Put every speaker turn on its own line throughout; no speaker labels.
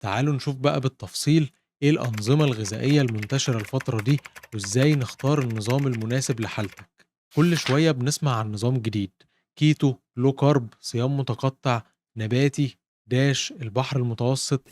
تعالوا نشوف بقى بالتفصيل إيه الأنظمة الغذائية المنتشرة الفترة دي وإزاي نختار النظام المناسب لحالتك. كل شوية بنسمع عن نظام جديد: كيتو، لو كارب، صيام متقطع، نباتي، داش، البحر المتوسط،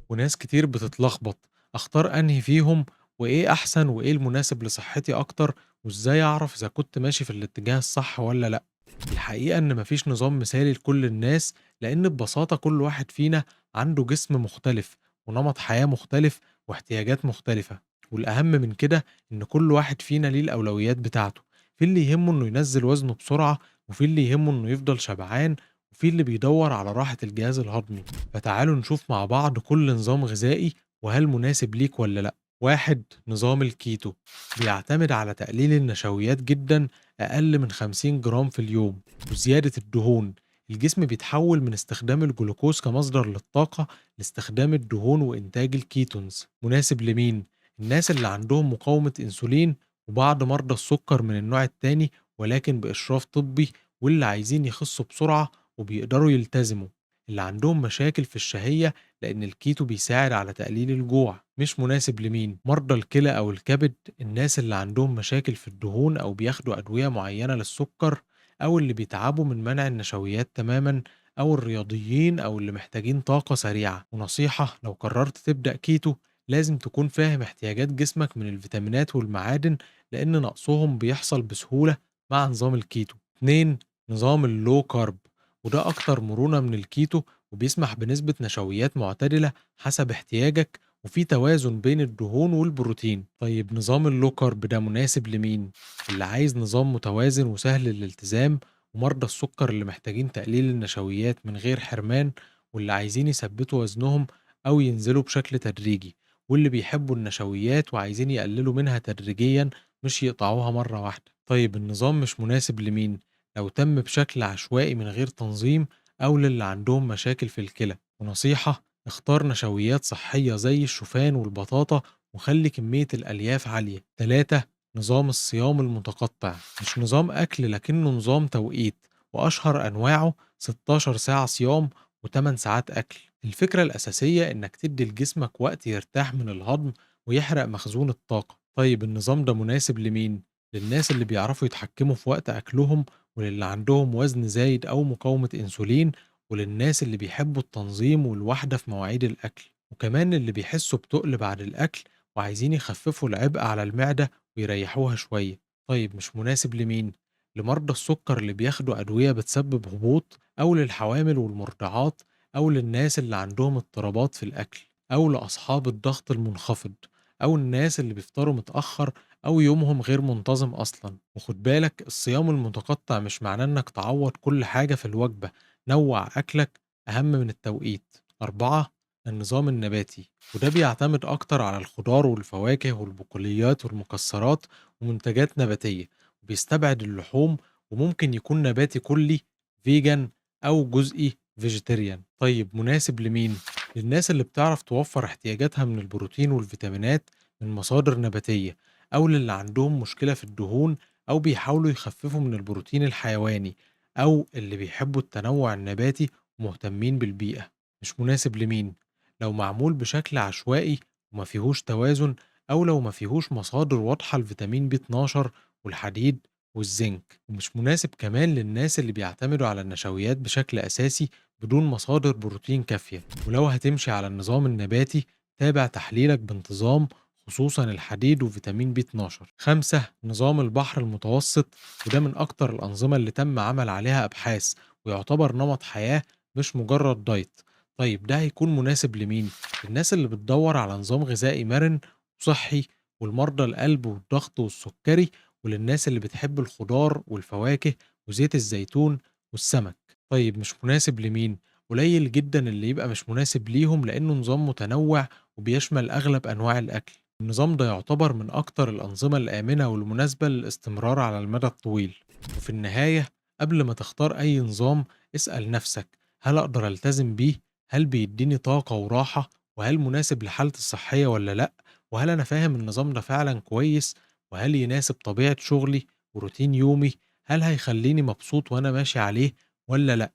وناس كتير بتتلخبط. أختار أنهي فيهم؟ وإيه أحسن وإيه المناسب لصحتي أكتر؟ وإزاي أعرف إذا كنت ماشي في الاتجاه الصح ولا لأ؟ الحقيقة إن مفيش نظام مثالي لكل الناس، لأن ببساطة كل واحد فينا عنده جسم مختلف ونمط حياة مختلف واحتياجات مختلفة. والأهم من كده إن كل واحد فينا ليه الأولويات بتاعته، في اللي يهمه إنه ينزل وزنه بسرعة، وفي اللي يهمه إنه يفضل شبعان، وفي اللي بيدور على راحة الجهاز الهضمي. فتعالوا نشوف مع بعض كل نظام غذائي وهل مناسب ليك ولا لأ. واحد، نظام الكيتو بيعتمد على تقليل النشويات جدا، أقل من 50 جرام في اليوم، وزيادة الدهون. الجسم بيتحول من استخدام الجلوكوز كمصدر للطاقة لاستخدام الدهون وإنتاج الكيتونز. مناسب لمين؟ الناس اللي عندهم مقاومة أنسولين، وبعض مرضى السكر من النوع التاني ولكن بإشراف طبي، واللي عايزين يخسوا بسرعة وبيقدروا يلتزموا. اللي عندهم مشاكل في الشهية، لأن الكيتو بيساعد على تقليل الجوع. مش مناسب لمين؟ مرضى الكلى أو الكبد، الناس اللي عندهم مشاكل في الدهون أو بياخدوا أدوية معينة للسكر، أو اللي بيتعبوا من منع النشويات تماما، أو الرياضيين أو اللي محتاجين طاقة سريعة. ونصيحة: لو قررت تبدأ كيتو لازم تكون فاهم احتياجات جسمك من الفيتامينات والمعادن، لأن نقصهم بيحصل بسهولة مع نظام الكيتو. 2، نظام اللو كارب، وده أكتر مرونة من الكيتو، وبيسمح بنسبة نشويات معتدلة حسب احتياجك، وفي توازن بين الدهون والبروتين. طيب نظام اللو كارب ده مناسب لمين؟ اللي عايز نظام متوازن وسهل الالتزام، ومرضى السكر اللي محتاجين تقليل النشويات من غير حرمان، واللي عايزين يثبتوا وزنهم أو ينزلوا بشكل تدريجي، واللي بيحبوا النشويات وعايزين يقللوا منها تدريجيا مش يقطعوها مرة واحدة. طيب النظام مش مناسب لمين؟ لو تم بشكل عشوائي من غير تنظيم، أو للي عندهم مشاكل في الكلى. ونصيحة: اختار نشويات صحية زي الشوفان والبطاطا، وخلي كمية الألياف عالية. 3، نظام الصيام المتقطع، مش نظام أكل لكنه نظام توقيت، وأشهر أنواعه 16 ساعة صيام و8 ساعات أكل. الفكرة الأساسية إنك تدي لجسمك وقت يرتاح من الهضم ويحرق مخزون الطاقة. طيب النظام ده مناسب لمين؟ للناس اللي بيعرفوا يتحكموا في وقت أكلهم، وللي عندهم وزن زايد أو مقاومة أنسولين، وللناس اللي بيحبوا التنظيم والوحدة في مواعيد الأكل، وكمان اللي بيحسوا بتقل بعد الأكل وعايزين يخففوا العبء على المعدة ويريحوها شوية. طيب مش مناسب لمين؟ لمرضى السكر اللي بياخدوا أدوية بتسبب هبوط، أو للحوامل والمرضعات، أو للناس اللي عندهم اضطرابات في الأكل، أو لأصحاب الضغط المنخفض، أو الناس اللي بيفطروا متأخر أو يومهم غير منتظم أصلا. وخد بالك، الصيام المتقطع مش معناه إنك تعوض كل حاجة في الوجبة، نوع أكلك أهم من التوقيت. 4، النظام النباتي، وده بيعتمد أكتر على الخضار والفواكه والبقوليات والمكسرات ومنتجات نباتية، وبيستبعد اللحوم، وممكن يكون نباتي كلي، فيجن، أو جزئي فيجيتيريان. طيب مناسب لمين؟ للناس اللي بتعرف توفر احتياجاتها من البروتين والفيتامينات من مصادر نباتية، أو للي عندهم مشكلة في الدهون أو بيحاولوا يخففوا من البروتين الحيواني، أو اللي بيحبوا التنوع النباتي ومهتمين بالبيئة. مش مناسب لمين؟ لو معمول بشكل عشوائي وما فيهوش توازن، أو لو ما فيهوش مصادر واضحة لفيتامين بي 12 والحديد والزنك. ومش مناسب كمان للناس اللي بيعتمدوا على النشويات بشكل أساسي بدون مصادر بروتين كافية. ولو هتمشي على النظام النباتي، تابع تحليلك بانتظام، خصوصا الحديد وفيتامين بي 12. 5، نظام البحر المتوسط، وده من أكتر الأنظمة اللي تم عمل عليها أبحاث، ويعتبر نمط حياة مش مجرد دايت. طيب ده هيكون مناسب لمين؟ الناس اللي بتدور على نظام غذائي مرن وصحي، والمرضى القلب والضغط والسكري، وللناس اللي بتحب الخضار والفواكه وزيت الزيتون والسمك. طيب مش مناسب لمين؟ قليل جدا اللي يبقى مش مناسب ليهم، لأنه نظام متنوع وبيشمل أغلب أنواع الأكل. النظام ده يعتبر من أكتر الأنظمة الآمنة والمناسبة للاستمرار على المدى الطويل. وفي النهاية، قبل ما تختار أي نظام، اسأل نفسك: هل أقدر ألتزم بيه؟ هل بيديني طاقة وراحة؟ وهل مناسب لحالتي الصحية ولا لأ؟ وهل أنا فاهم النظام ده فعلا كويس؟ وهل يناسب طبيعة شغلي وروتين يومي؟ هل هيخليني مبسوط وأنا ماشي عليه ولا لأ؟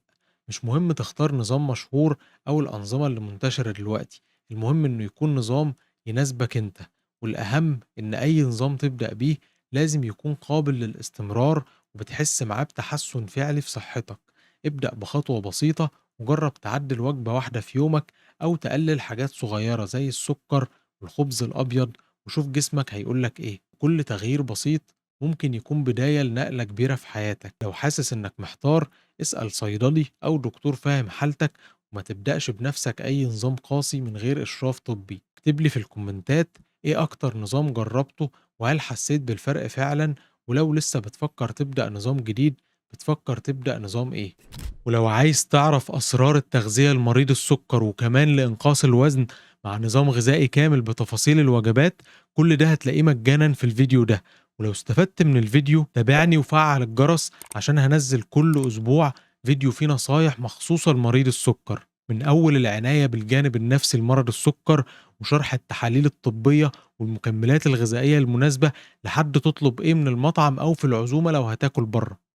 مش مهم تختار نظام مشهور أو الأنظمة اللي منتشرة دلوقتي، المهم إنه يكون نظام يناسبك أنت، والأهم إن أي نظام تبدأ بيه لازم يكون قابل للاستمرار وبتحس معاه بتحسن فعلي في صحتك. ابدأ بخطوة بسيطة وجرب تعدل وجبة واحدة في يومك أو تقلل حاجات صغيرة زي السكر والخبز الأبيض، وشوف جسمك هيقولك إيه. كل تغيير بسيط ممكن يكون بداية لنقلة كبيرة في حياتك. لو حاسس إنك محتار اسأل صيدلي أو دكتور فاهم حالتك، وما تبدأش بنفسك أي نظام قاسي من غير إشراف طبي. اكتب لي في الكومنتات إيه أكتر نظام جربته وهل حسيت بالفرق فعلا، ولو لسه بتفكر تبدأ نظام جديد بتفكر تبدأ نظام إيه. ولو عايز تعرف أسرار التغذية لمريض السكر وكمان لإنقاص الوزن مع نظام غذائي كامل بتفاصيل الوجبات، كل ده هتلاقيه مجانا في الفيديو ده. ولو استفدت من الفيديو تابعني وفعل الجرس عشان هنزل كل أسبوع فيديو فيه نصايح مخصوصة لمريض السكر، من أول العناية بالجانب النفسي لمرض السكر وشرح التحاليل الطبية والمكملات الغذائية المناسبة لحد تطلب إيه من المطعم أو في العزومة لو هتاكل بره.